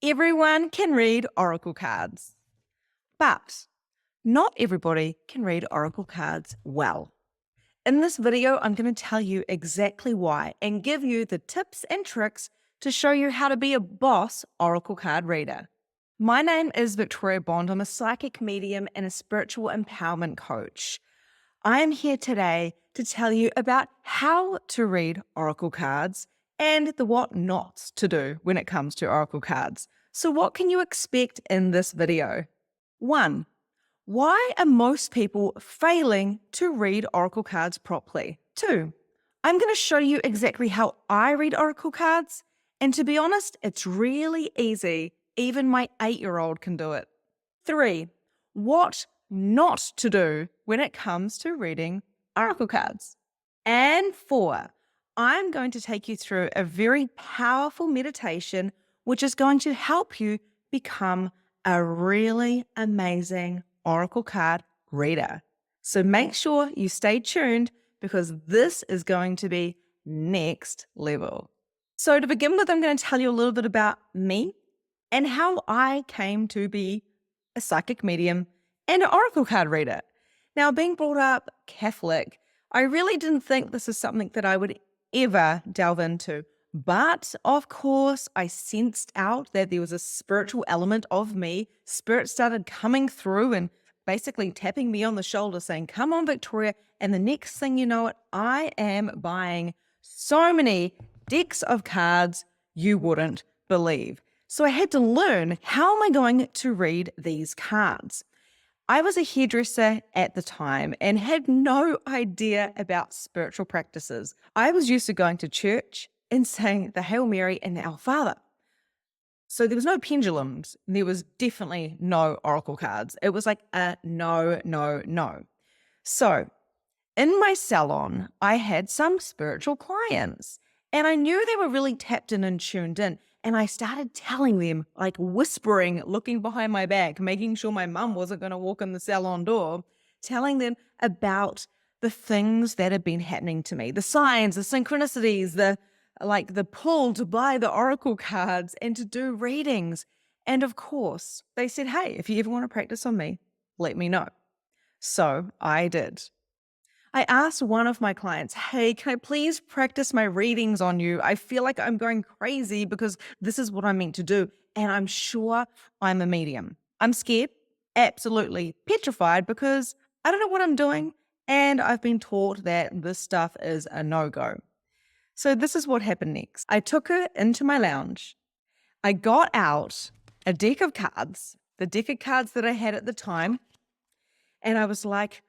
Everyone can read oracle cards, but not everybody can read oracle cards well. In this video, I'm going to tell you exactly why and give you the tips and tricks to show you how to be a boss oracle card reader. My name is Victoria Bond. I'm a psychic medium and a spiritual empowerment coach. I am here today to tell you about how to read oracle cards and the what not to do when it comes to oracle cards. So what can you expect in this video? 1. Why are most people failing to read oracle cards properly? 2. I'm going to show you exactly how I read oracle cards. And to be honest, it's really easy. Even my 8-year-old can do it. 3. What not to do when it comes to reading oracle cards. And 4, I'm going to take you through a very powerful meditation which is going to help you become a really amazing oracle card reader. So make sure you stay tuned because this is going to be next level. So to begin with, I'm going to tell you a little bit about me and how I came to be a psychic medium and an oracle card reader. Now, being brought up Catholic, I really didn't think this is something that I would ever delve into. But of course, I sensed out that there was a spiritual element of me. Spirit started coming through and basically tapping me on the shoulder saying, "Come on, Victoria." And the next thing you know it, I am buying so many decks of cards you wouldn't believe. So I had to learn, how am I going to read these cards? I was a hairdresser at the time and had no idea about spiritual practices. I was used to going to church and saying the Hail Mary and the Our Father. So there was no pendulums. There was definitely no oracle cards. It was like a no, no, no. So in my salon, I had some spiritual clients and I knew they were really tapped in and tuned in. And I started telling them, like whispering, looking behind my back, making sure my mum wasn't going to walk in the salon door, telling them about the things that had been happening to me, the signs, the synchronicities, the pull to buy the oracle cards and to do readings. And of course, they said, "Hey, if you ever want to practice on me, let me know." So I did. I asked one of my clients, "Hey, can I please practice my readings on you? I feel like I'm going crazy because this is what I'm meant to do. And I'm sure I'm a medium. I'm scared, absolutely petrified because I don't know what I'm doing. And I've been taught that this stuff is a no-go." So this is what happened next. I took her into my lounge. I got out a deck of cards, the deck of cards that I had at the time. And I was like,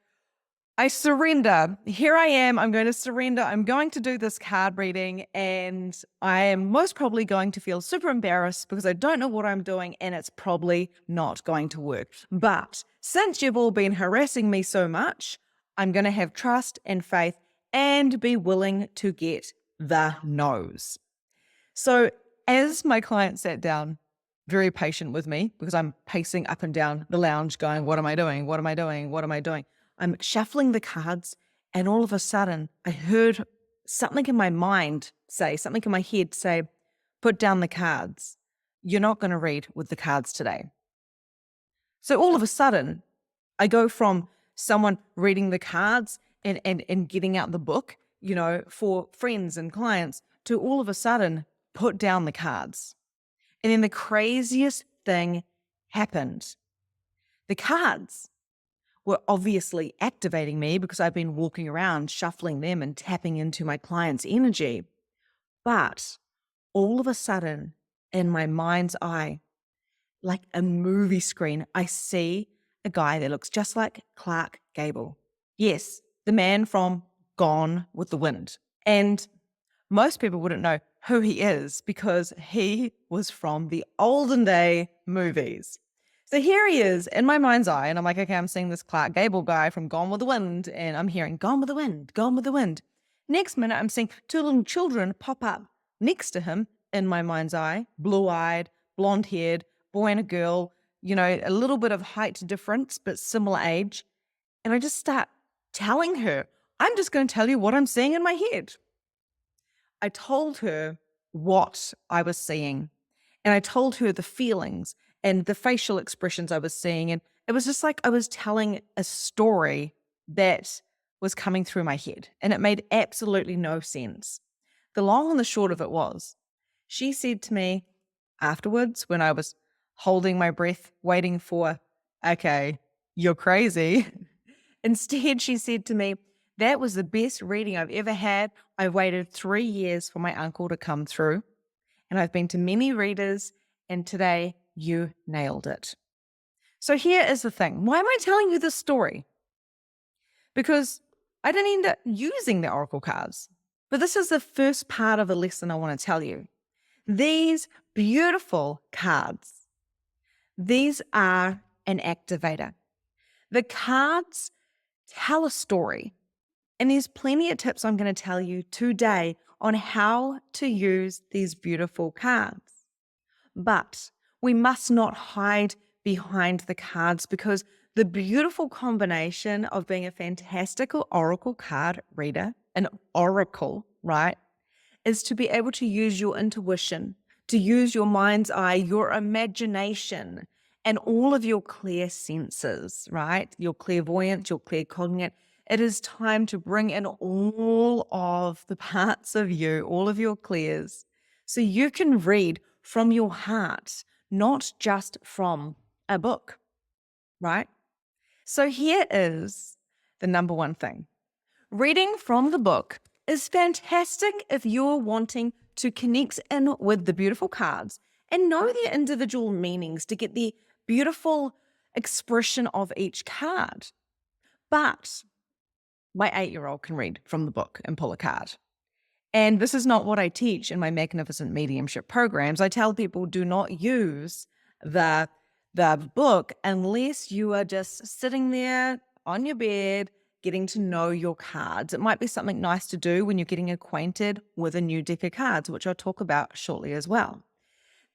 I surrender. Here I am. I'm going to surrender. I'm going to do this card reading and I am most probably going to feel super embarrassed because I don't know what I'm doing and it's probably not going to work. But since you've all been harassing me so much, I'm going to have trust and faith and be willing to get the no's. So as my client sat down, very patient with me because I'm pacing up and down the lounge going, what am I doing? What am I doing? What am I doing? I'm shuffling the cards and all of a sudden I heard something in my mind say, something in my head say, "Put down the cards. You're not going to read with the cards today." So all of a sudden I go from someone reading the cards and getting out the book, for friends and clients to all of a sudden put down the cards. And then the craziest thing happened. The cards were obviously activating me because I've been walking around shuffling them and tapping into my client's energy. But all of a sudden, in my mind's eye, like a movie screen, I see a guy that looks just like Clark Gable. Yes, the man from Gone with the Wind. And most people wouldn't know who he is because he was from the olden day movies. So here he is in my mind's eye, and I'm like, okay, I'm seeing this Clark Gable guy from Gone with the Wind, and I'm hearing Gone with the Wind, Gone with the Wind. Next minute, I'm seeing 2 little children pop up next to him in my mind's eye, blue-eyed, blonde-haired, boy and a girl, a little bit of height difference, but similar age. And I just start telling her, I'm just going to tell you what I'm seeing in my head. I told her what I was seeing. And I told her the feelings and the facial expressions I was seeing. And it was just like I was telling a story that was coming through my head. And it made absolutely no sense. The long and the short of it was, she said to me afterwards, when I was holding my breath, waiting for, okay, you're crazy. Instead, she said to me, that was the best reading I've ever had. I waited 3 years for my uncle to come through, and I've been to many readers, and today you nailed it. So here is the thing. Why am I telling you this story? Because I didn't end up using the oracle cards. But this is the first part of a lesson I want to tell you. These beautiful cards, these are an activator. The cards tell a story. And there's plenty of tips I'm going to tell you today on how to use these beautiful cards. But we must not hide behind the cards, because the beautiful combination of being a fantastic oracle card reader, an oracle, right, is to be able to use your intuition, to use your mind's eye, your imagination, and all of your clear senses, right? Your clairvoyance, your claircognate. It is time to bring in all of the parts of you, all of your clairs, so you can read from your heart, not just from a book, right? So here is the number one thing. Reading from the book is fantastic if you're wanting to connect in with the beautiful cards and know their individual meanings to get the beautiful expression of each card. But my 8-year-old can read from the book and pull a card. And this is not what I teach in my magnificent mediumship programs. I tell people, do not use the book unless you are just sitting there on your bed, getting to know your cards. It might be something nice to do when you're getting acquainted with a new deck of cards, which I'll talk about shortly as well.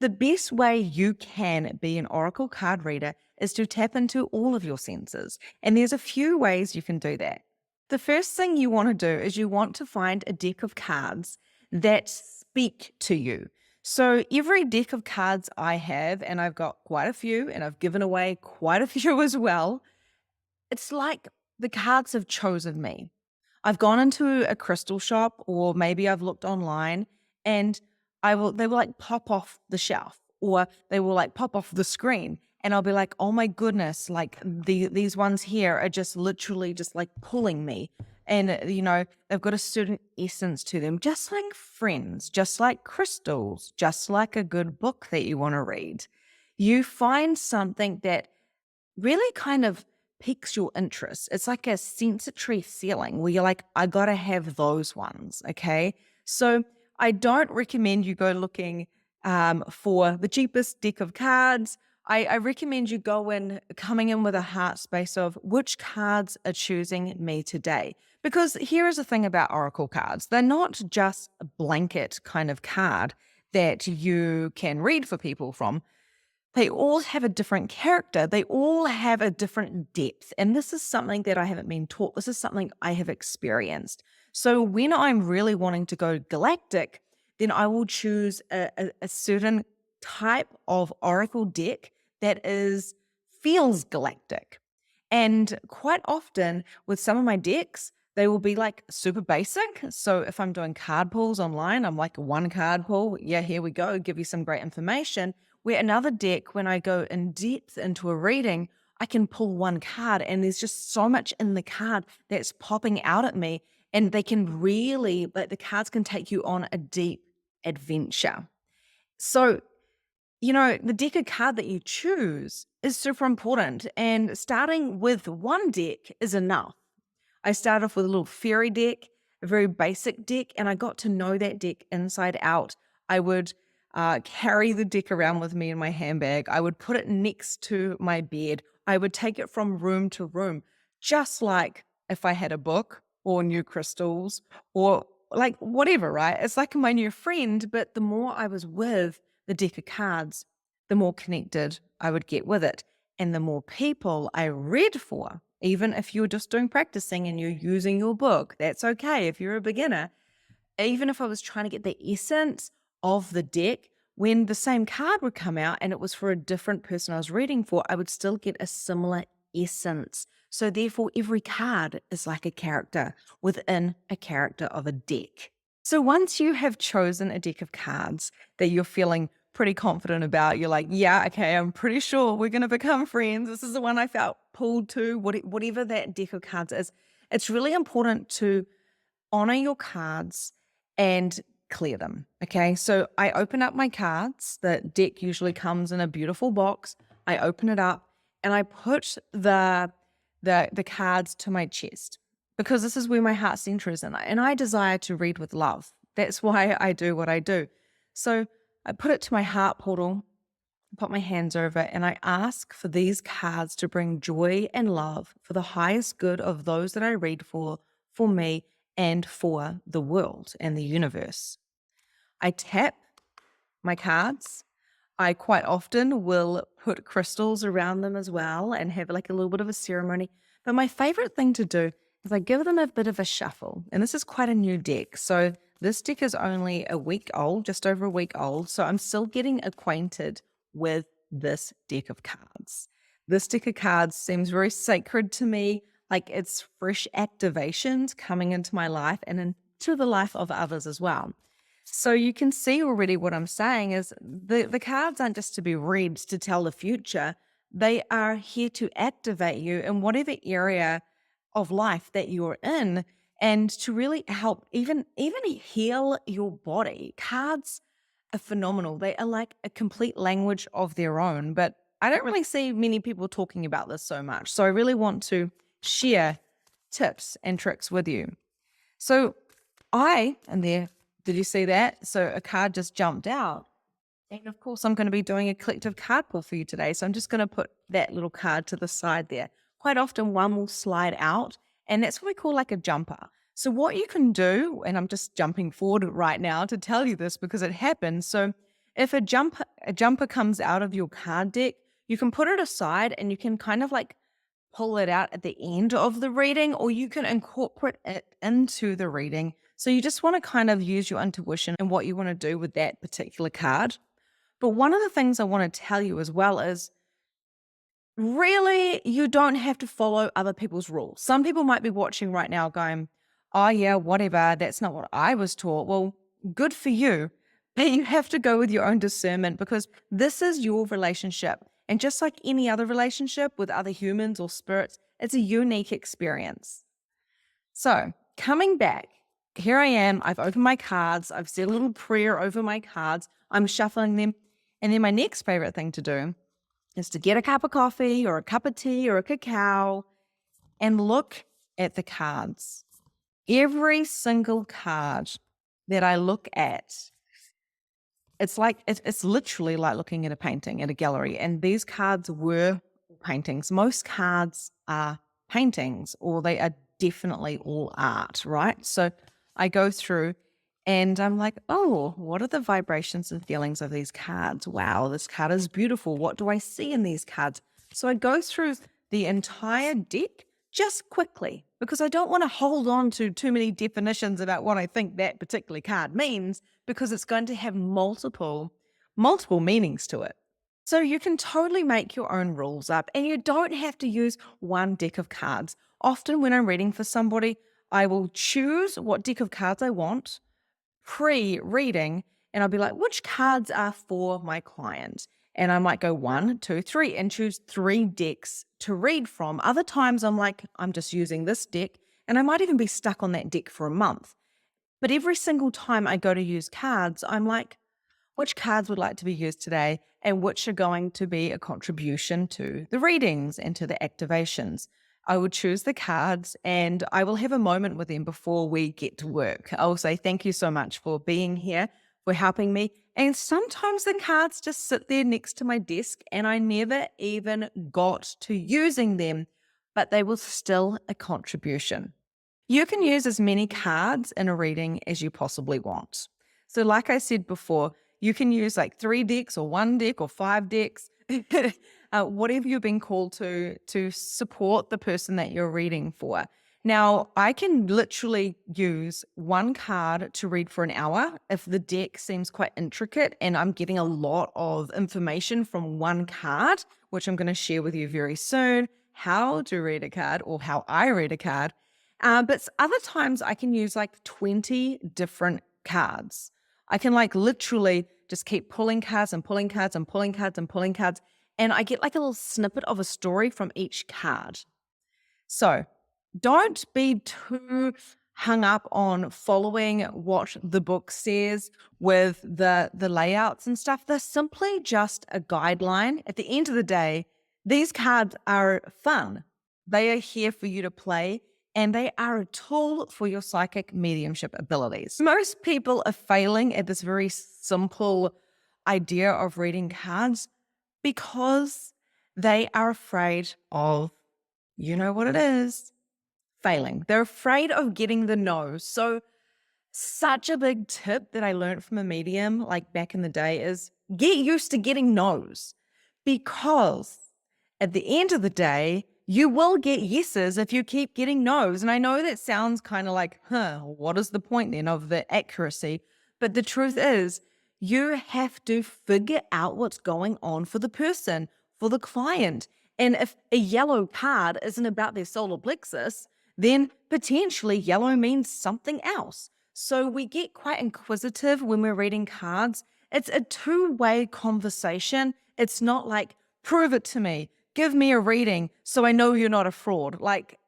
The best way you can be an oracle card reader is to tap into all of your senses. And there's a few ways you can do that. The first thing you want to do is you want to find a deck of cards that speak to you. So every deck of cards I have, and I've got quite a few, and I've given away quite a few as well, it's like the cards have chosen me. I've gone into a crystal shop, or maybe I've looked online, and they will like pop off the shelf, or they will like pop off the screen. And I'll be like, oh my goodness, like these ones here are just literally just like pulling me. And, they've got a certain essence to them, just like friends, just like crystals, just like a good book that you want to read. You find something that really kind of piques your interest. It's like a sensory feeling where you're like, I got to have those ones. Okay. So I don't recommend you go looking for the cheapest deck of cards. I recommend you coming in with a heart space of which cards are choosing me today. Because here is the thing about oracle cards. They're not just a blanket kind of card that you can read for people from. They all have a different character. They all have a different depth. And this is something that I haven't been taught. This is something I have experienced. So when I'm really wanting to go galactic, then I will choose a certain type of oracle deck that feels galactic. And quite often with some of my decks, they will be like super basic. So if I'm doing card pulls online, I'm like one card pull. Yeah, here we go. Give you some great information. Where another deck, when I go in depth into a reading, I can pull one card and there's just so much in the card that's popping out at me. And they can really, like the cards can take you on a deep adventure. So, the deck of card that you choose is super important. And starting with one deck is enough. I started off with a little fairy deck, a very basic deck, and I got to know that deck inside out. I would carry the deck around with me in my handbag. I would put it next to my bed. I would take it from room to room, just like if I had a book or new crystals or like whatever, right? It's like my new friend, but the more I was with the deck of cards, the more connected I would get with it. And the more people I read for, even if you're just doing practicing and you're using your book, that's okay if you're a beginner. Even if I was trying to get the essence of the deck, when the same card would come out and it was for a different person I was reading for, I would still get a similar essence. So therefore, every card is like a character within a character of a deck. So once you have chosen a deck of cards that you're feeling pretty confident about, you're like, yeah, okay, I'm pretty sure we're going to become friends. This is the one I felt pulled to, whatever that deck of cards is. It's really important to honor your cards and clear them. Okay. So I open up my cards. The deck usually comes in a beautiful box. I open it up and I put the cards to my chest because this is where my heart center is, and I desire to read with love. That's why I do what I do. So I put it to my heart portal, put my hands over it, and I ask for these cards to bring joy and love for the highest good of those that I read for me, and for the world and the universe. I tap my cards. I quite often will put crystals around them as well and have like a little bit of a ceremony. But my favorite thing to do is I give them a bit of a shuffle. And this is quite a new deck. So this deck is only a week old, just over a week old. So I'm still getting acquainted with this deck of cards. This deck of cards seems very sacred to me, like it's fresh activations coming into my life and into the life of others as well. So you can see already what I'm saying is the cards aren't just to be read to tell the future. They are here to activate you in whatever area of life that you're in and to really help even heal your body. Cards are phenomenal. They are like a complete language of their own, but I don't really see many people talking about this so much. So I really want to share tips and tricks with you. So did you see that? So a card just jumped out. And of course, I'm going to be doing a collective card pull for you today. So I'm just going to put that little card to the side there. Quite often one will slide out, and that's what we call like a jumper. So what you can do, and I'm just jumping forward right now to tell you this because it happens. So if a jumper comes out of your card deck, you can put it aside and you can kind of like pull it out at the end of the reading, or you can incorporate it into the reading. So you just want to kind of use your intuition and what you want to do with that particular card. But one of the things I want to tell you as well is really, you don't have to follow other people's rules. Some people might be watching right now going, oh yeah, whatever, that's not what I was taught. Well, good for you. But you have to go with your own discernment because this is your relationship. And just like any other relationship with other humans or spirits, it's a unique experience. So coming back, here I am. I've opened my cards. I've said a little prayer over my cards. I'm shuffling them. And then my next favorite thing to do is to get a cup of coffee or a cup of tea or a cacao and look at the cards. Every single card that I look at, it's literally like looking at a painting at a gallery. And these cards were paintings. Most cards are paintings, or they are definitely all art, right? So I go through and I'm like, oh, what are the vibrations and feelings of these cards? Wow, this card is beautiful. What do I see in these cards? So I go through the entire deck just quickly because I don't want to hold on to too many definitions about what I think that particular card means because it's going to have multiple meanings to it. So you can totally make your own rules up and you don't have to use one deck of cards. Often when I'm reading for somebody, I will choose what deck of cards I want pre-reading, and I'll be like, which cards are for my client? And I might go 1, 2, 3 and choose 3 decks to read from. Other times I'm like, I'm just using this deck, and I might even be stuck on that deck for a month. But every single time I go to use cards, I'm like, which cards would like to be used today and which are going to be a contribution to the readings and to the activations. I will choose the cards and I will have a moment with them before we get to work. I'll say, thank you so much for being here, for helping me. And sometimes the cards just sit there next to my desk and I never even got to using them, but they were still a contribution. You can use as many cards in a reading as you possibly want. So like I said before, you can use like 3 decks or 1 deck or 5 decks, whatever you've been called to support the person that you're reading for. Now, I can literally use one card to read for an hour if the deck seems quite intricate and I'm getting a lot of information from one card, which I'm going to share with you very soon, how to read a card or how I read a card. But other times I can use like 20 different cards. I can like literally just keep pulling cards and pulling cards and pulling cards and pulling cards. And I get like a little snippet of a story from each card. So don't be too hung up on following what the book says with the layouts and stuff. They're simply just a guideline. At the end of the day, these cards are fun. They are here for you to play, and they are a tool for your psychic mediumship abilities. Most people are failing at this very simple idea of reading cards because they are afraid of, you know what it is, failing. They're afraid of getting the no. So such a big tip that I learned from a medium like back in the day is get used to getting no's, because at the end of the day, you will get yeses if you keep getting no's. And I know that sounds kind of like, what is the point then of the accuracy? But the truth is, you have to figure out what's going on for the person, for the client. And if a yellow card isn't about their solar plexus, then potentially yellow means something else. So we get quite inquisitive when we're reading cards. It's a two-way conversation. It's not like, prove it to me, give me a reading so I know you're not a fraud. Like,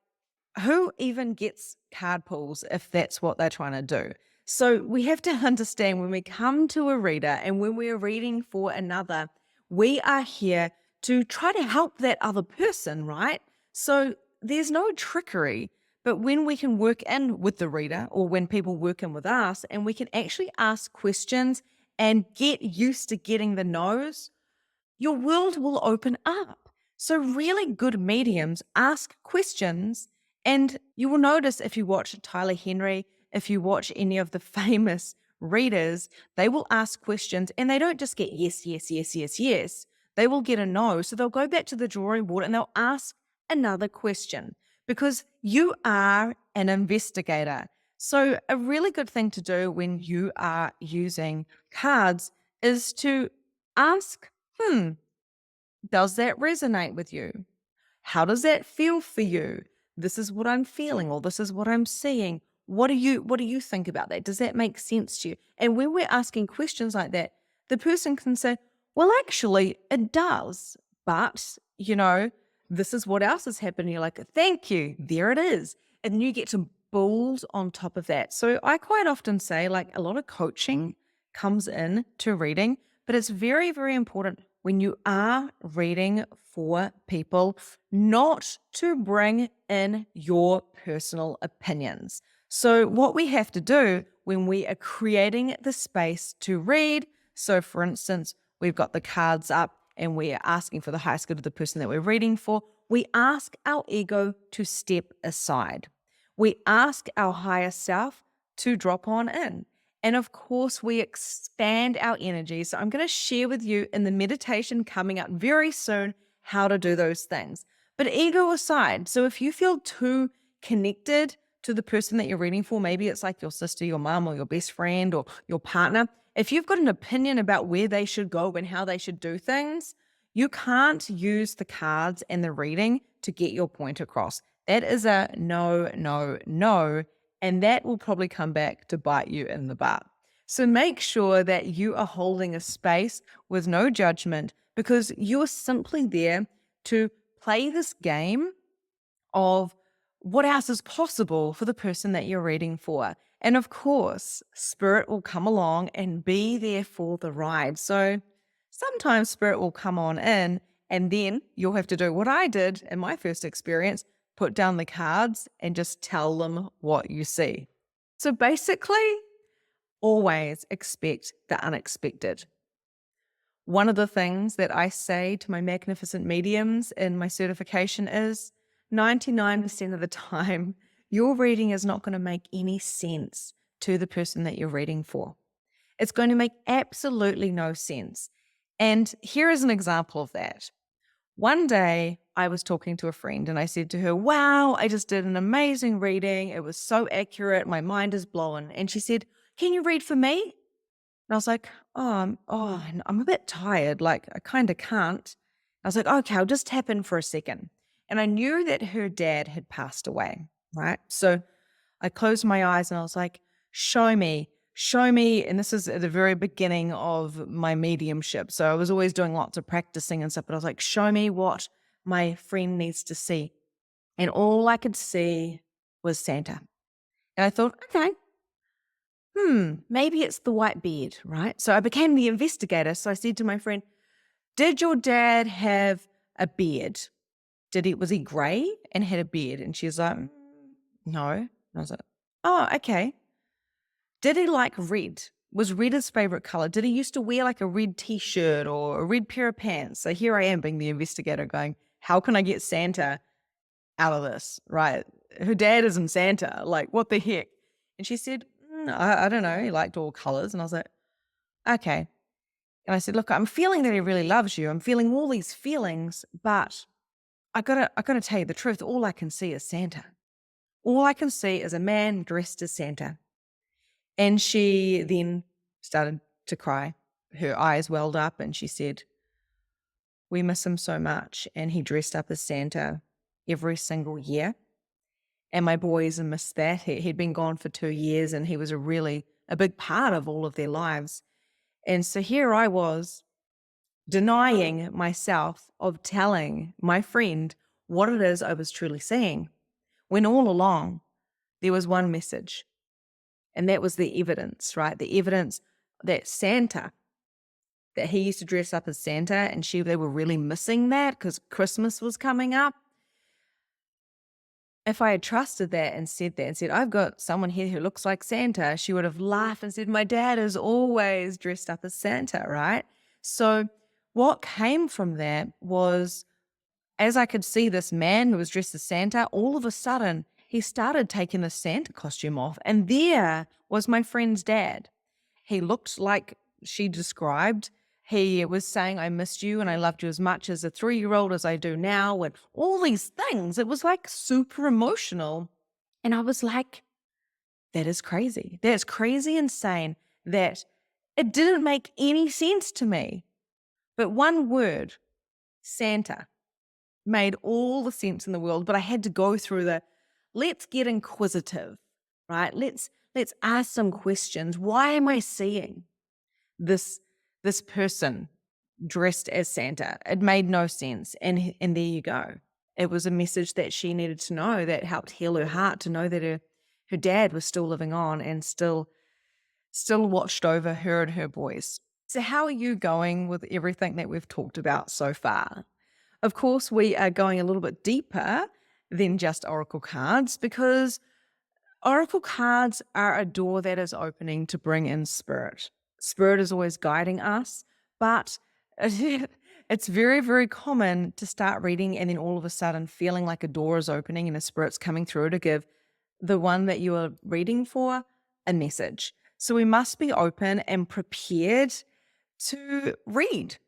who even gets card pulls if that's what they're trying to do? So we have to understand when we come to a reader and when we're reading for another, we are here to try to help that other person, right? So there's no trickery. But when we can work in with the reader, or when people work in with us, and we can actually ask questions and get used to getting the no's, your world will open up. So really good mediums ask questions, and you will notice if you watch Tyler Henry, if you watch any of the famous readers, they will ask questions and they don't just get yes, yes, yes, yes, yes. They will get a no. So they'll go back to the drawing board and they'll ask another question because you are an investigator. So a really good thing to do when you are using cards is to ask, does that resonate with you? How does that feel for you? This is what I'm feeling, or this is what I'm seeing. What do you think about that? Does that make sense to you? And when we're asking questions like that, the person can say, well, actually, it does. But, this is what else has happened. You're like, thank you. There it is. And you get to build on top of that. So I quite often say, like, a lot of coaching comes in to reading, but it's very, very important when you are reading for people not to bring in your personal opinions. So what we have to do when we are creating the space to read, so for instance, we've got the cards up and we are asking for the highest good of the person that we're reading for, we ask our ego to step aside. We ask our higher self to drop on in. And of course, we expand our energy. So I'm going to share with you in the meditation coming up very soon how to do those things. But ego aside, so if you feel too connected to the person that you're reading for, maybe it's like your sister, your mom, or your best friend, or your partner. If you've got an opinion about where they should go and how they should do things, you can't use the cards and the reading to get your point across. That is a no, no, no. And that will probably come back to bite you in the butt. So make sure that you are holding a space with no judgment, because you're simply there to play this game of what else is possible for the person that you're reading for. And of course, spirit will come along and be there for the ride. So sometimes spirit will come on in, and then you'll have to do what I did in my first experience, put down the cards and just tell them what you see. So basically, always expect the unexpected. One of the things that I say to my magnificent mediums in my certification is 99% of the time, your reading is not going to make any sense to the person that you're reading for. It's going to make absolutely no sense. And here is an example of that. One day I was talking to a friend and I said to her, wow, I just did an amazing reading. It was so accurate. My mind is blown. And she said, can you read for me? And I was like, I'm a bit tired. Like, I kind of can't. I was like, okay, I'll just tap in for a second. And I knew that her dad had passed away, right? So I closed my eyes and I was like, show me, show me. And this is at the very beginning of my mediumship. So I was always doing lots of practicing and stuff, but I was like, show me what my friend needs to see. And all I could see was Santa. And I thought, okay, maybe it's the white beard, right? So I became the investigator. So I said to my friend, did your dad have a beard? Was he gray and had a beard? And she was like, no. And I was like, oh, okay. Did he like red? Was red his favorite color? Did he used to wear like a red t-shirt or a red pair of pants? So here I am being the investigator going, how can I get Santa out of this, right? Her dad isn't Santa. Like, what the heck? And she said, I don't know. He liked all colors. And I was like, okay. And I said, look, I'm feeling that he really loves you. I'm feeling all these feelings, but I gotta tell you the truth. All I can see is Santa. All I can see is a man dressed as Santa. And she then started to cry. Her eyes welled up and she said, we miss him so much. And he dressed up as Santa every single year. And my boys missed that. He'd been gone for 2 years and he was a big part of all of their lives. And so here I was denying myself of telling my friend what it is I was truly seeing, when all along there was one message. And that was the evidence, right? The evidence that Santa, that he used to dress up as Santa, and they were really missing that because Christmas was coming up. If I had trusted that and said, I've got someone here who looks like Santa, she would have laughed and said, my dad is always dressed up as Santa, right? So what came from that was, as I could see this man who was dressed as Santa, all of a sudden he started taking the Santa costume off. And there was my friend's dad. He looked like she described. He was saying, I missed you and I loved you as much as a 3-year-old as I do now, and all these things. It was like super emotional. And I was like, that is crazy. That's crazy insane that it didn't make any sense to me. But one word, Santa, made all the sense in the world. But I had to go through let's get inquisitive, right? Let's ask some questions. Why am I seeing this person dressed as Santa? It made no sense. And there you go. It was a message that she needed to know that helped heal her heart, to know that her dad was still living on and still watched over her and her boys. So how are you going with everything that we've talked about so far? Of course, we are going a little bit deeper than just oracle cards, because oracle cards are a door that is opening to bring in spirit. Spirit is always guiding us, but it's very, very common to start reading and then all of a sudden feeling like a door is opening and a spirit's coming through to give the one that you are reading for a message. So we must be open and prepared to read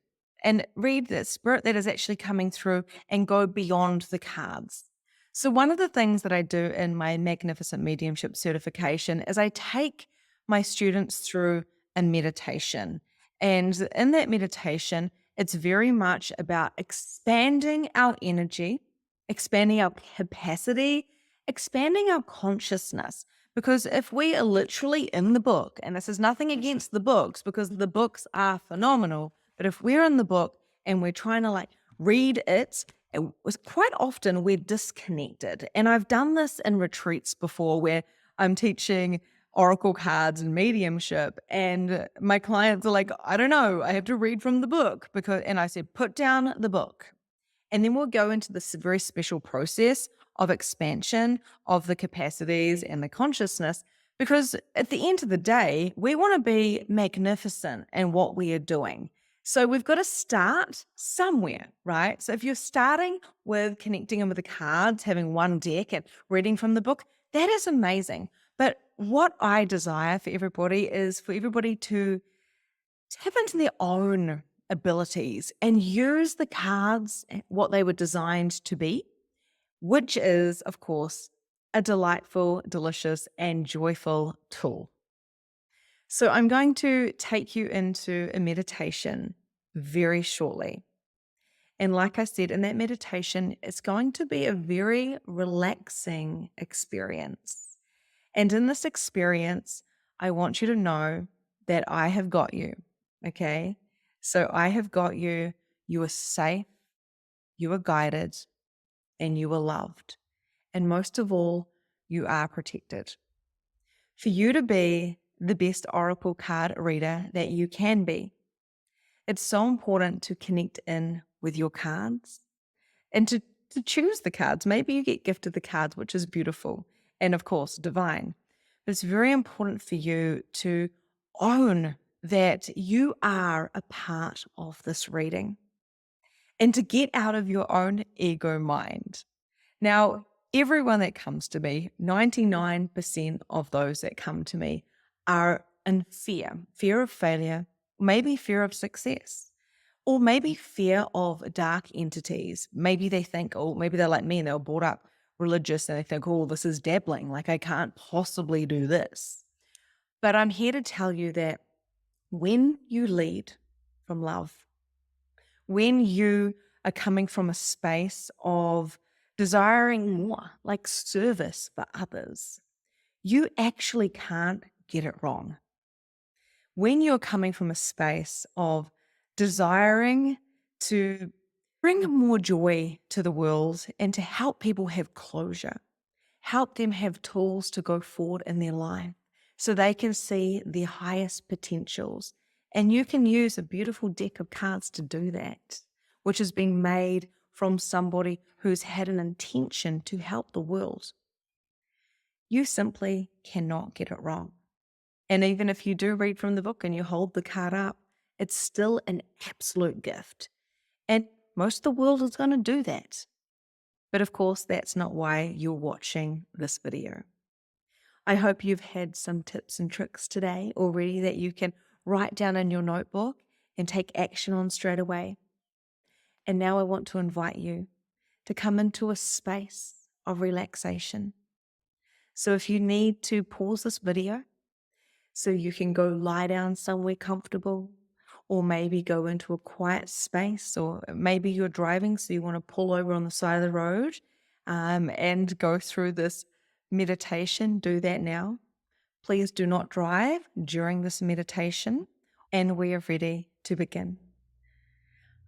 the spirit that is actually coming through and go beyond the cards. So one of the things that I do in my Magnificent Mediumship certification is I take my students through a meditation. And in that meditation, it's very much about expanding our energy, expanding our capacity, expanding our consciousness. Because if we are literally in the book, and this is nothing against the books because the books are phenomenal, but if we're in the book and we're trying to read it, quite often we're disconnected. And I've done this in retreats before where I'm teaching oracle cards and mediumship, and my clients are like, I don't know, I have to read from the book, and I said, put down the book. And then we'll go into this very special process of expansion of the capacities and the consciousness, because at the end of the day, we want to be magnificent in what we are doing. So we've got to start somewhere, right? So if you're starting with connecting them with the cards, having one deck and reading from the book, that is amazing. But what I desire for everybody is for everybody to tap into their own abilities and use the cards what they were designed to be, which is, of course, a delightful, delicious, and joyful tool. So I'm going to take you into a meditation very shortly. And like I said, in that meditation, it's going to be a very relaxing experience. And in this experience, I want you to know that I have got you. Okay. So I have got you. You are safe, you are guided, and you are loved. And most of all, you are protected. For you to be the best oracle card reader that you can be, it's so important to connect in with your cards and to choose the cards. Maybe you get gifted the cards, which is beautiful and, of course, divine. But it's very important for you to own that you are a part of this reading and to get out of your own ego mind. Now, everyone that comes to me, 99% of those that come to me are in fear of failure, maybe fear of success, or maybe fear of dark entities. Maybe they think, oh, maybe they're like me and they were brought up religious and they think, oh, this is dabbling, like I can't possibly do this. But I'm here to tell you that when you lead from love, when you are coming from a space of desiring more, like service for others, you actually can't get it wrong. When you're coming from a space of desiring to bring more joy to the world and to help people have closure, help them have tools to go forward in their life so they can see their highest potentials. And you can use a beautiful deck of cards to do that, which has been made from somebody who's had an intention to help the world. You simply cannot get it wrong. And even if you do read from the book and you hold the card up, it's still an absolute gift. And most of the world is going to do that. But of course, that's not why you're watching this video. I hope you've had some tips and tricks today already that you can write down in your notebook and take action on straight away. And now I want to invite you to come into a space of relaxation. So if you need to pause this video so you can go lie down somewhere comfortable, or maybe go into a quiet space, or maybe you're driving so you want to pull over on the side of the road and go through this meditation, do that now. Please do not drive during this meditation, and we are ready to begin.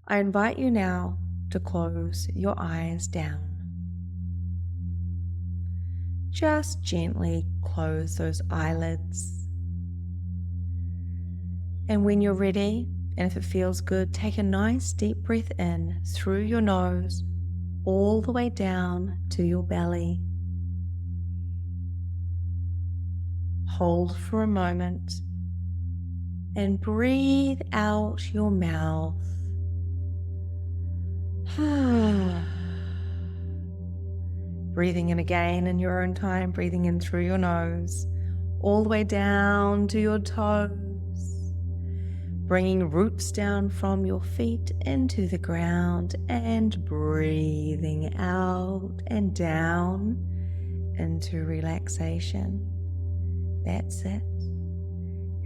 I invite you now to close your eyes down. Just gently close those eyelids. And when you're ready, and if it feels good, take a nice deep breath in through your nose, all the way down to your belly. Hold for a moment and breathe out your mouth. Breathing in again in your own time, breathing in through your nose, all the way down to your toes. Bringing roots down from your feet into the ground and breathing out and down into relaxation. That's it.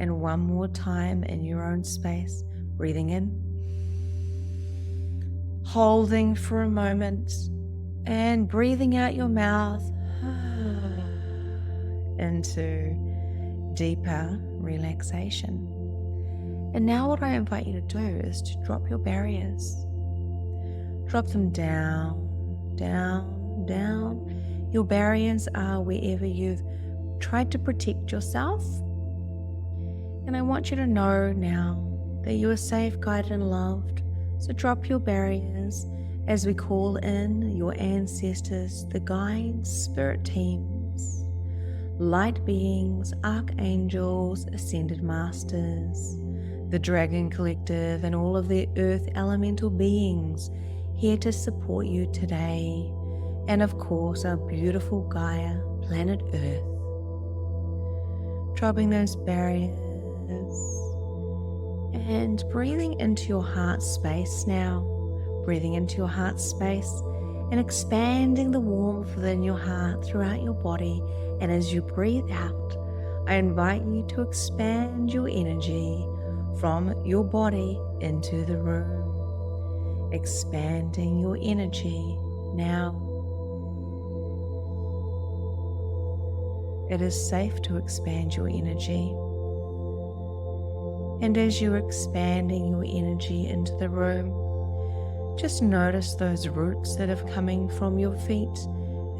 And one more time in your own space, breathing in, holding for a moment, and breathing out your mouth into deeper relaxation. And now what I invite you to do is to drop your barriers. Drop them down, down, down. Your barriers are wherever you've tried to protect yourself. And I want you to know now that you are safe, guided, and loved. So drop your barriers as we call in your ancestors, the guides, spirit teams, light beings, archangels, ascended masters, the Dragon Collective, and all of the earth elemental beings here to support you today. And of course, our beautiful Gaia, planet Earth. Dropping those barriers And breathing into your heart space now, breathing into your heart space and expanding the warmth within your heart throughout your body. And as you breathe out, I invite you to expand your energy from your body into the room, expanding your energy now. It is safe to expand your energy. And as you're expanding your energy into the room, just notice those roots that are coming from your feet,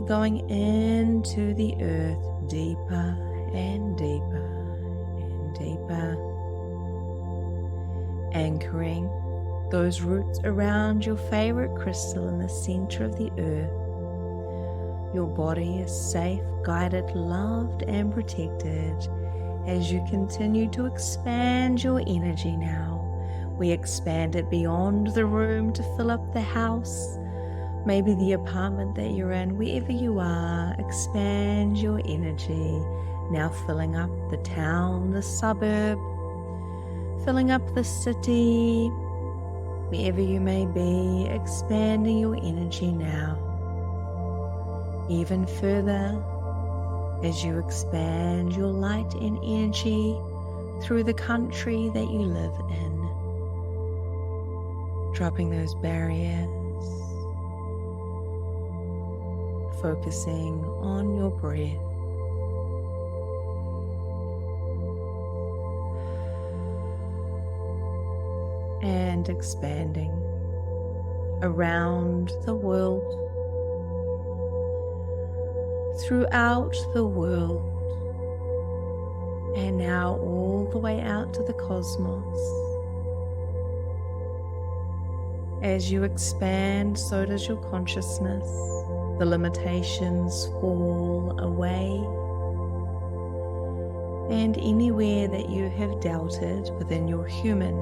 going into the earth deeper and deeper and deeper, anchoring those roots around your favorite crystal in the center of the earth. Your body is safe, guided, loved, and protected as you continue to expand your energy now. We expand it beyond the room to fill up the house, maybe the apartment that you're in, wherever you are. Expand your energy, now filling up the town, the suburb, filling up the city, wherever you may be, expanding your energy now. Even further, as you expand your light and energy through the country that you live in. Dropping those barriers, focusing on your breath. And expanding around the world, throughout the world, and now all the way out to the cosmos. As you expand, so does your consciousness. The limitations fall away, and anywhere that you have doubted within your human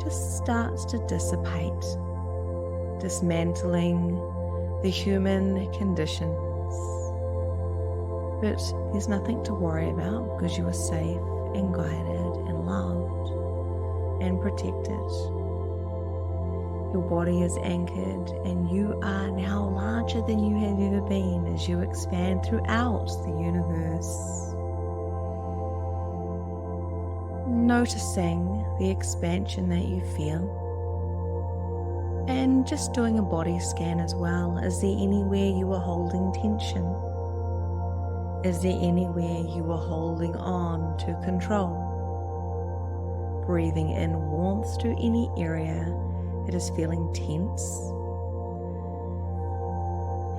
just starts to dissipate, dismantling the human conditions. But there's nothing to worry about because you are safe and guided and loved and protected. Your body is anchored and you are now larger than you have ever been as you expand throughout the universe. Noticing the expansion that you feel. And just doing a body scan as well. Is there anywhere you are holding tension? Is there anywhere you are holding on to control? Breathing in warmth to any area that is feeling tense.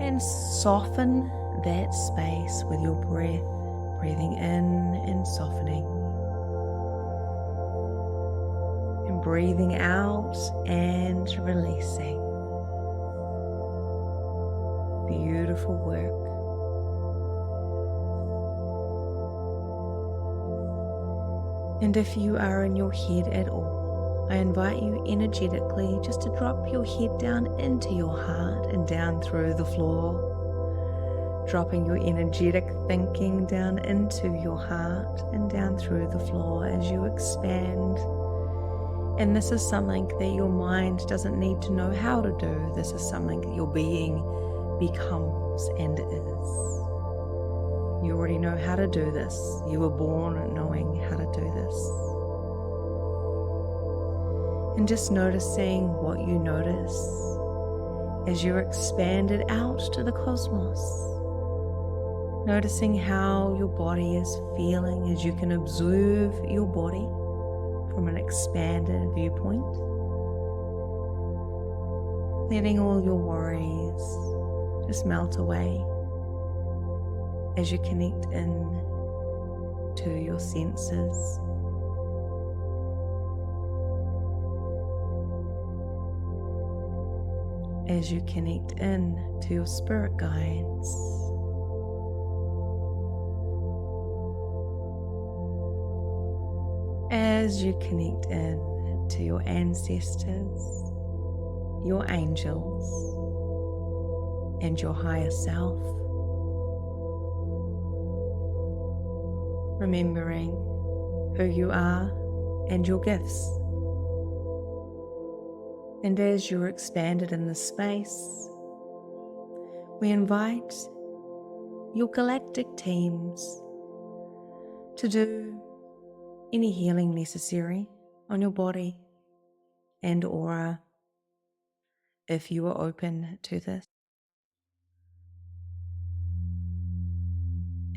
And soften that space with your breath. Breathing in and softening. And breathing out and releasing. Beautiful work. And if you are in your head at all, I invite you energetically just to drop your head down into your heart and down through the floor. Dropping your energetic thinking down into your heart and down through the floor as you expand. And this is something that your mind doesn't need to know how to do. This is something that your being becomes and is. You already know how to do this. You were born knowing how to do this. And just noticing what you notice as you're expanded out to the cosmos. Noticing how your body is feeling as you can observe your body from an expanded viewpoint. Letting all your worries just melt away as you connect in to your senses. As you connect in to your spirit guides. As you connect in to your ancestors, your angels, and your higher self. Remembering who you are and your gifts. And as you're expanded in this space, we invite your galactic teams to do any healing necessary on your body and aura if you are open to this.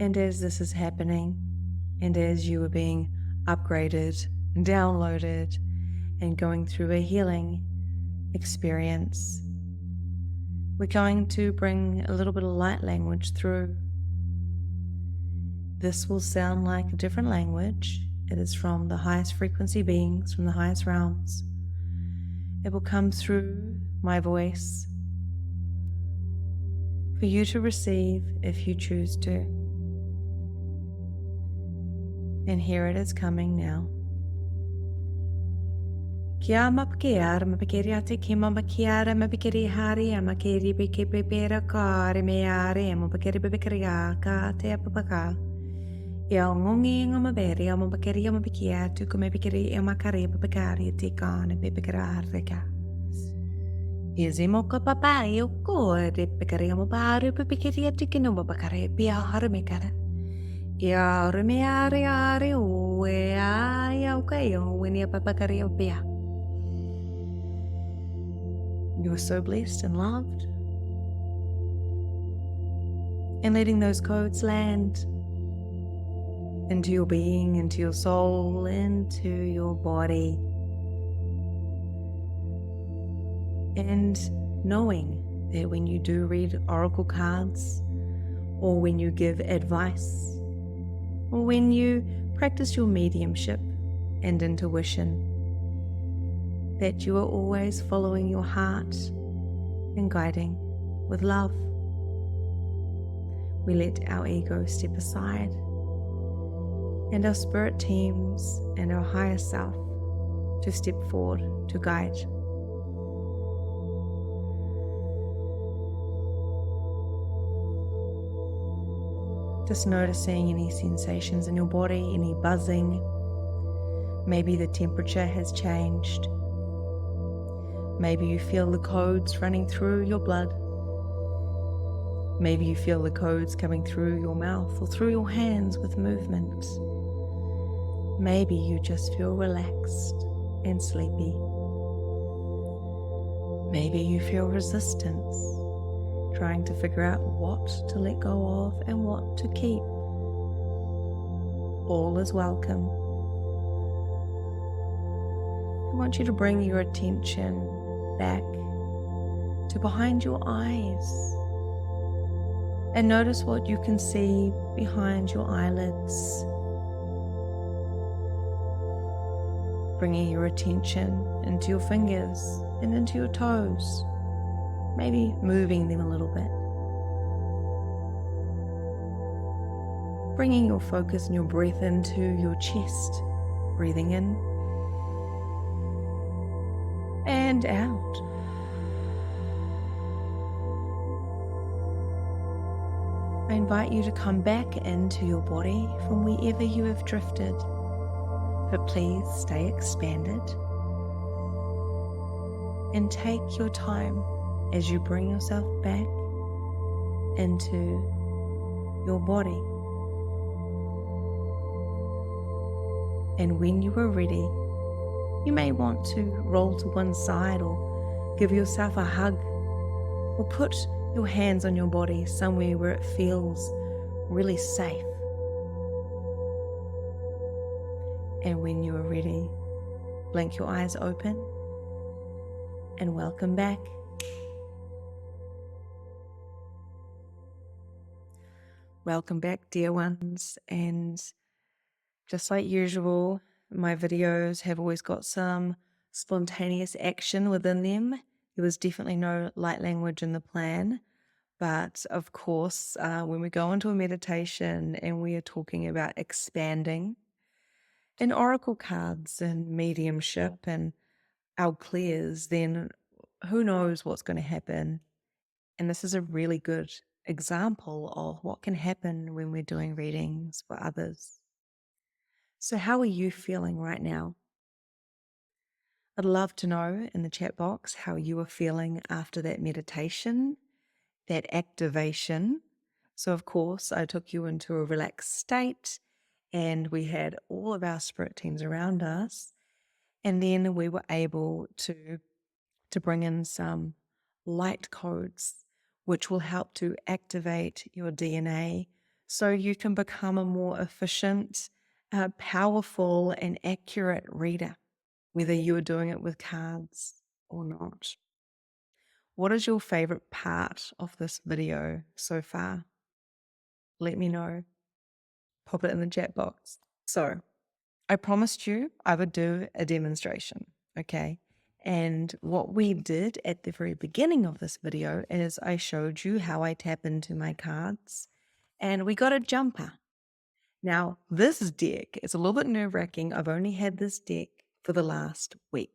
And as this is happening, and as you are being upgraded and downloaded and going through a healing experience, we're going to bring a little bit of light language through. This will sound like a different language. It is from the highest frequency beings, from the highest realms. It will come through my voice for you to receive if you choose to. And here it is coming now. Kia mapakiara mapakiriate ki mamakiara mapikiri hari amakiri biki bibera kare meare mapakiri bibikaria ka te apapaka. Ia ngongi ngomaberi amapakiri amapikia tu kumepikiri amakari papakari te kane bibikara reka. Izimoka papai o kore pikari amabaru papikiri atikino mapakare pia haramekara. Ia remeare are ue aia ukayo winia papakari pia. You are so blessed and loved. And letting those codes land into your being, into your soul, into your body. And knowing that when you do read oracle cards, or when you give advice, or when you practice your mediumship and intuition, that you are always following your heart and guiding with love. We let our ego step aside and our spirit teams and our higher self to step forward to guide. Just noticing any sensations in your body, any buzzing. Maybe the temperature has changed. Maybe you feel the codes running through your blood. Maybe you feel the codes coming through your mouth or through your hands with movement. Maybe you just feel relaxed and sleepy. Maybe you feel resistance, trying to figure out what to let go of and what to keep. All is welcome. I want you to bring your attention back to behind your eyes and notice what you can see behind your eyelids. Bringing your attention into your fingers and into your toes, maybe moving them a little bit. Bringing your focus and your breath into your chest, breathing in and out. I invite you to come back into your body from wherever you have drifted, but please stay expanded and take your time as you bring yourself back into your body. And when you are ready, you may want to roll to one side or give yourself a hug or put your hands on your body somewhere where it feels really safe. And when you are ready, blink your eyes open and welcome back. Welcome back, dear ones, and just like usual, my videos have always got some spontaneous action within them. There was definitely no light language in the plan, but of course, when we go into a meditation and we are talking about expanding in oracle cards and mediumship and our clears, then who knows what's going to happen. And this is a really good example of what can happen when we're doing readings for others. So how are you feeling right now? I'd love to know in the chat box how you are feeling after that meditation, that activation. So, of course, I took you into a relaxed state and we had all of our spirit teams around us. And then we were able to bring in some light codes, which will help to activate your DNA so you can become a more efficient, powerful, and accurate reader, whether you are doing it with cards or not. What is your favorite part of this video so far? Let me know. Pop it in the chat box. So, I promised you I would do a demonstration, okay? And what we did at the very beginning of this video is I showed you how I tap into my cards and we got a jumper. Now, this deck is a little bit nerve-wracking. I've only had this deck for the last week.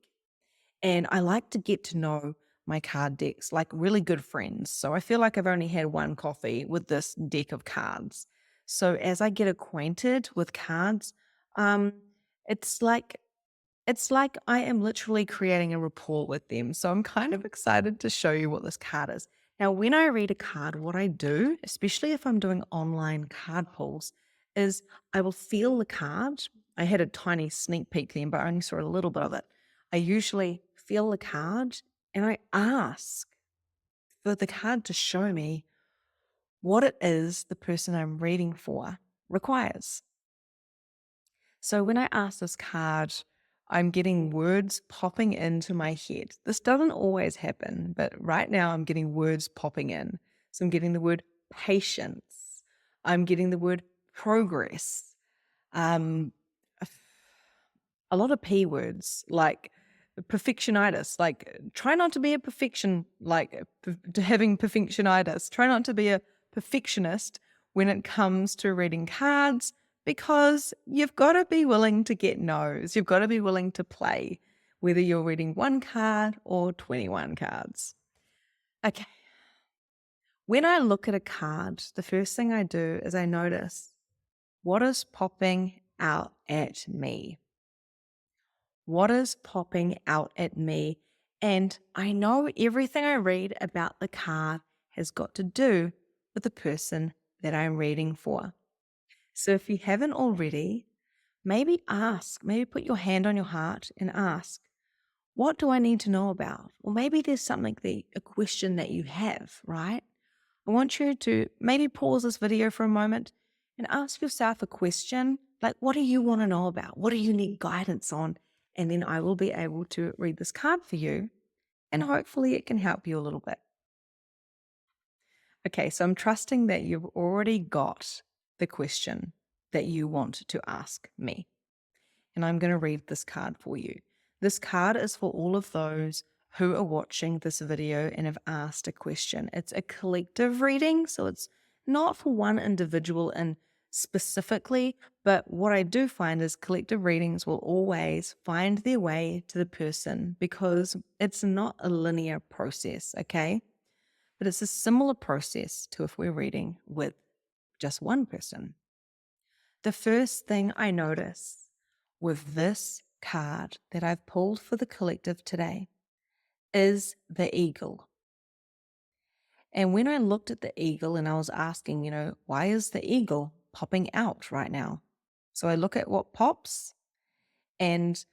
And I like to get to know my card decks like really good friends. So I feel like I've only had one coffee with this deck of cards. So as I get acquainted with cards, um, it's like it's like I am literally creating a rapport with them. So I'm kind of excited to show you what this card is. Now, when I read a card, what I do, especially if I'm doing online card pulls, is I will feel the card. I had a tiny sneak peek then, but I only saw a little bit of it. I usually feel the card and I ask for the card to show me what it is the person I'm reading for requires. So when I ask this card, I'm getting words popping into my head. This doesn't always happen, but right now I'm getting words popping in. So I'm getting the word patience. I'm getting the word progress. Um, a lot of P words like perfectionitis, like try not to be a perfection, like having perfectionitis. Try not to be a perfectionist when it comes to reading cards because you've got to be willing to get no's. You've got to be willing to play, whether you're reading one card or 21 cards. Okay. When I look at a card, the first thing I do is I notice what is popping out at me. What is popping out at me? And I know everything I read about the card has got to do with the person that I'm reading for. So if you haven't already, maybe put your hand on your heart and ask, what do I need to know about? Or maybe there's something, a question that you have, right? I want you to maybe pause this video for a moment and ask yourself a question like, what do you want to know about? What do you need guidance on? And then I will be able to read this card for you and hopefully it can help you a little bit. Okay, so I'm trusting that you've already got the question that you want to ask me. And I'm going to read this card for you. This card is for all of those who are watching this video and have asked a question. It's a collective reading, so it's not for one individual and specifically, but what I do find is collective readings will always find their way to the person because it's not a linear process, okay? But it's a similar process to if we're reading with just one person. The first thing I notice with this card that I've pulled for the collective today is the eagle. And when I looked at the eagle and I was asking, why is the eagle popping out right now? So I look at what pops and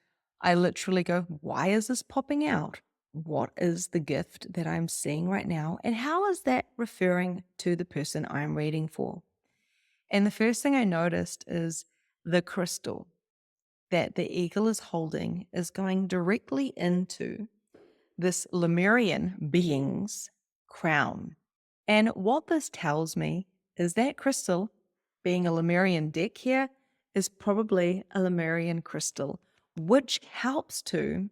I literally go, why is this popping out? What is the gift that I'm seeing right now? And how is that referring to the person I'm reading for? And the first thing I noticed is the crystal that the eagle is holding is going directly into this Lemurian being's crown. And what this tells me is that crystal, being a Lemurian deck here, is probably a Lemurian crystal, which helps to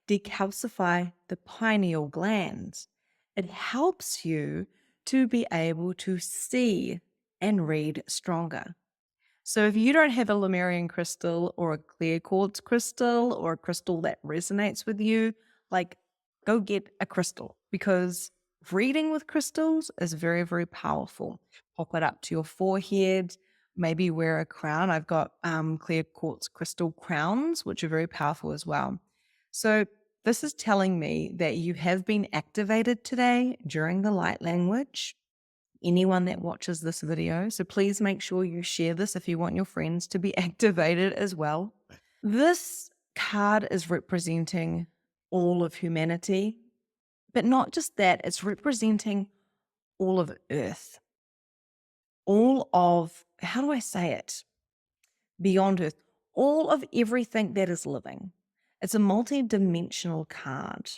decalcify the pineal gland. It helps you to be able to see and read stronger. So if you don't have a Lemurian crystal or a clear quartz crystal or a crystal that resonates with you, like go get a crystal because reading with crystals is very, very powerful. Pop it up to your forehead, maybe wear a crown. I've got clear quartz crystal crowns, which are very powerful as well. So this is telling me that you have been activated today during the light language. Anyone that watches this video. So please make sure you share this if you want your friends to be activated as well. This card is representing all of humanity, but not just that, it's representing all of Earth, all of, how do I say it? Beyond Earth, all of everything that is living. It's a multi-dimensional card.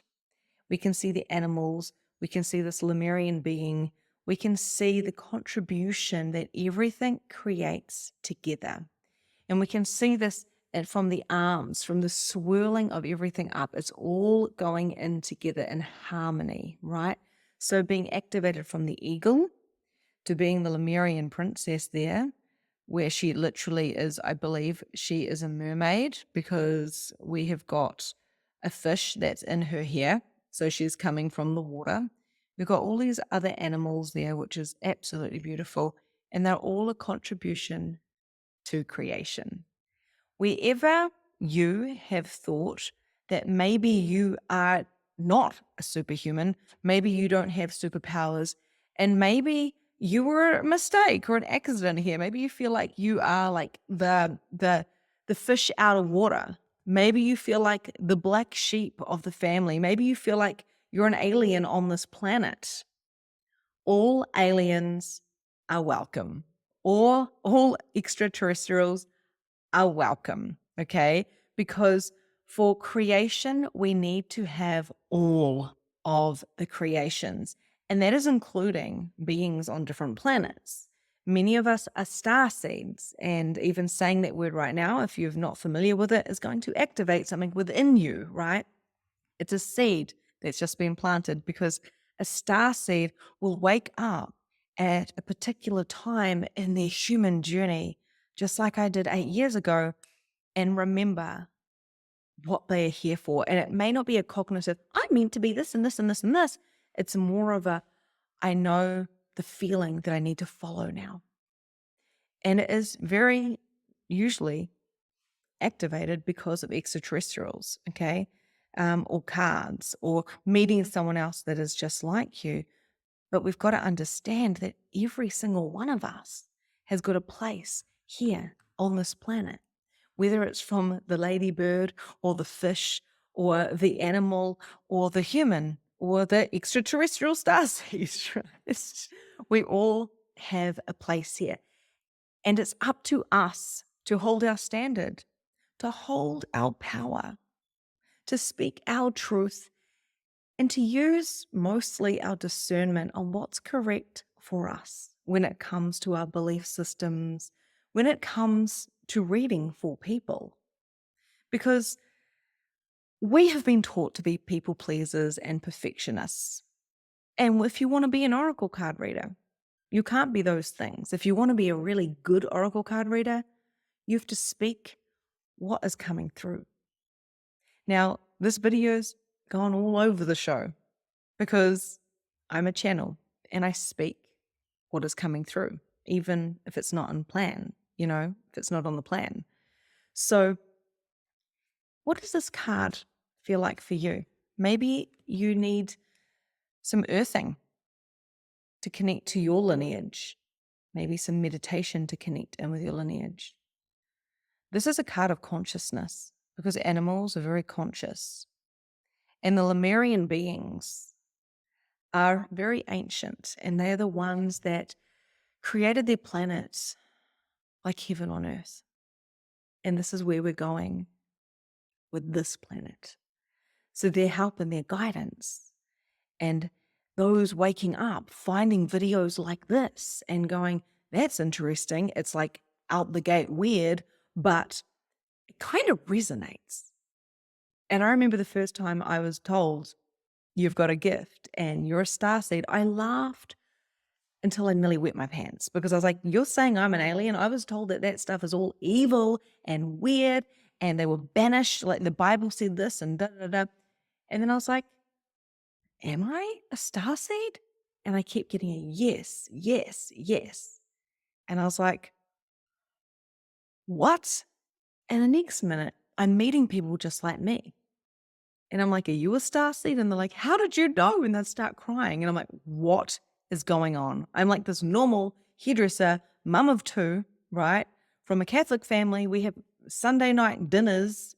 We can see the animals, we can see this Lemurian being, we can see the contribution that everything creates together. And we can see this from the arms, from the swirling of everything up. It's all going in together in harmony, right? So being activated from the eagle to being the Lemurian princess there, where she literally is, I believe she is a mermaid because we have got a fish that's in her hair. So she's coming from the water. We've got all these other animals there, which is absolutely beautiful. And they're all a contribution to creation. Wherever you have thought that maybe you are not a superhuman, maybe you don't have superpowers, and maybe you were a mistake or an accident here. Maybe you feel like you are like the fish out of water. Maybe you feel like the black sheep of the family. Maybe you feel like you're an alien on this planet. All aliens are welcome, or all extraterrestrials are welcome, okay? Because for creation, we need to have all of the creations, and that is including beings on different planets. Many of us are star seeds, and even saying that word right now, if you're not familiar with it, is going to activate something within you, right? It's a seed that's just been planted because a star seed will wake up at a particular time in their human journey, just like I did 8 years ago, and remember what they are here for. And it may not be a cognitive, I'm meant to be this and this and this and this. It's more of a, I know the feeling that I need to follow now. And it is very usually activated because of extraterrestrials, okay? Or cards, or meeting someone else that is just like you. But we've got to understand that every single one of us has got a place here on this planet, whether it's from the ladybird or the fish or the animal or the human or the extraterrestrial starseed. We all have a place here. And it's up to us to hold our standard, to hold our power, to speak our truth, and to use mostly our discernment on what's correct for us when it comes to our belief systems, when it comes to reading for people. Because we have been taught to be people pleasers and perfectionists. And if you want to be an oracle card reader, you can't be those things. If you want to be a really good oracle card reader, you have to speak what is coming through. Now, this video's gone all over the show because I'm a channel and I speak what is coming through, even if it's not on plan, if it's not on the plan. So what does this card feel like for you? Maybe you need some earthing to connect to your lineage, maybe some meditation to connect in with your lineage. This is a card of consciousness because animals are very conscious. And the Lemurian beings are very ancient, and they are the ones that created their planets like heaven on earth. And this is where we're going with this planet. So their help and their guidance, and those waking up, finding videos like this and going, that's interesting. It's like out the gate weird, but it kind of resonates. And I remember the first time I was told, you've got a gift and you're a starseed, I laughed until I nearly wet my pants because I was like, you're saying I'm an alien? I was told that that stuff is all evil and weird and they were banished, like the Bible said this and da da da. And then I was like, am I a starseed? And I kept getting a yes, yes, yes. And I was like, what? And the next minute, I'm meeting people just like me. And I'm like, are you a starseed? And they're like, how did you know? And they start crying. And I'm like, what is going on? I'm like this normal hairdresser, mum of two, right? From a Catholic family. We have Sunday night dinners.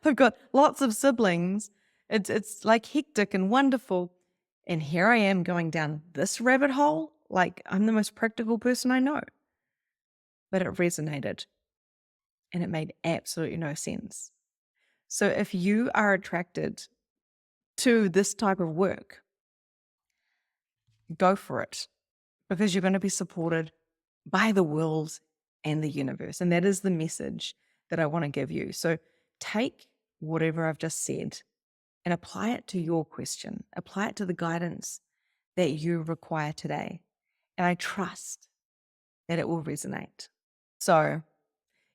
I've got lots of siblings. It's like hectic and wonderful. And here I am going down this rabbit hole. Like I'm the most practical person I know. But it resonated and it made absolutely no sense. So if you are attracted to this type of work, go for it because you're going to be supported by the world and the universe. And that is the message that I want to give you. So take whatever I've just said and apply it to your question, apply it to the guidance that you require today. And I trust that it will resonate. So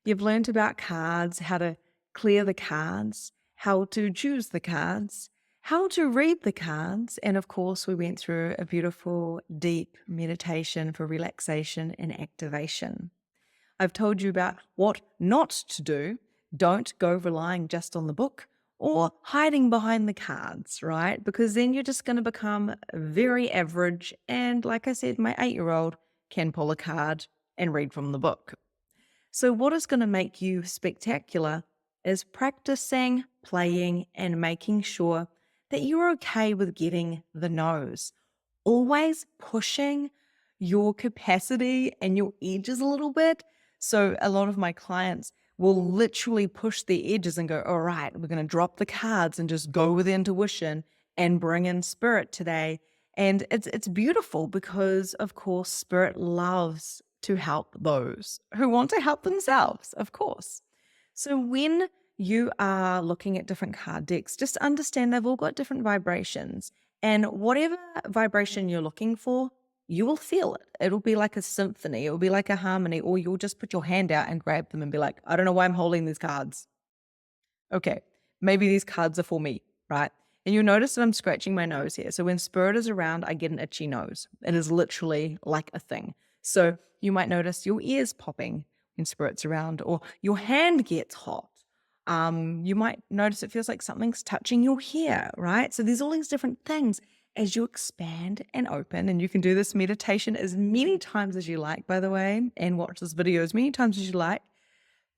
you've learned about cards, how to clear the cards, how to choose the cards, how to read the cards. And of course, we went through a beautiful, deep meditation for relaxation and activation. I've told you about what not to do. Don't go relying just on the book or hiding behind the cards, right? Because then you're just going to become very average. And like I said, my 8-year-old can pull a card and read from the book. So what is going to make you spectacular is practicing, playing, and making sure that you're okay with getting the no's. Always pushing your capacity and your edges a little bit. So a lot of my clients will literally push their edges and go, all right, we're going to drop the cards and just go with intuition and bring in spirit today. And it's beautiful because, of course, spirit loves to help those who want to help themselves, of course. So when you are looking at different card decks, just understand they've all got different vibrations. And whatever vibration you're looking for, you will feel it. It'll be like a symphony. It'll be like a harmony, or you'll just put your hand out and grab them and be like, I don't know why I'm holding these cards. Okay, maybe these cards are for me, right? And you'll notice that I'm scratching my nose here. So when spirit is around, I get an itchy nose. It is literally like a thing. So you might notice your ears popping when spirit's around, or your hand gets hot. You might notice it feels like something's touching your hair, right? So there's all these different things as you expand and open. And you can do this meditation as many times as you like, by the way, and watch this video as many times as you like.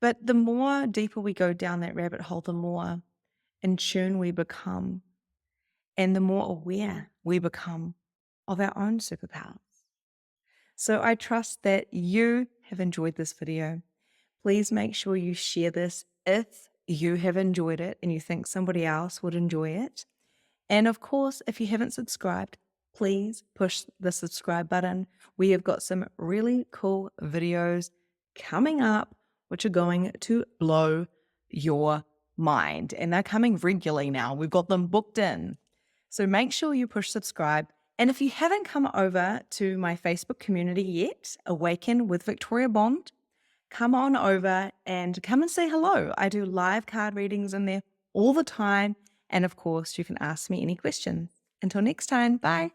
But the more deeper we go down that rabbit hole, the more in tune we become and the more aware we become of our own superpowers. So I trust that you have enjoyed this video. Please make sure you share this if you have enjoyed it and you think somebody else would enjoy it. And of course, if you haven't subscribed, please push the subscribe button. We have got some really cool videos coming up, which are going to blow your mind. And they're coming regularly now. We've got them booked in. So make sure you push subscribe. And if you haven't come over to my Facebook community yet, Awaken with Victoria Bond, come on over and come and say hello. I do live card readings in there all the time. And of course, you can ask me any questions. Until next time, bye.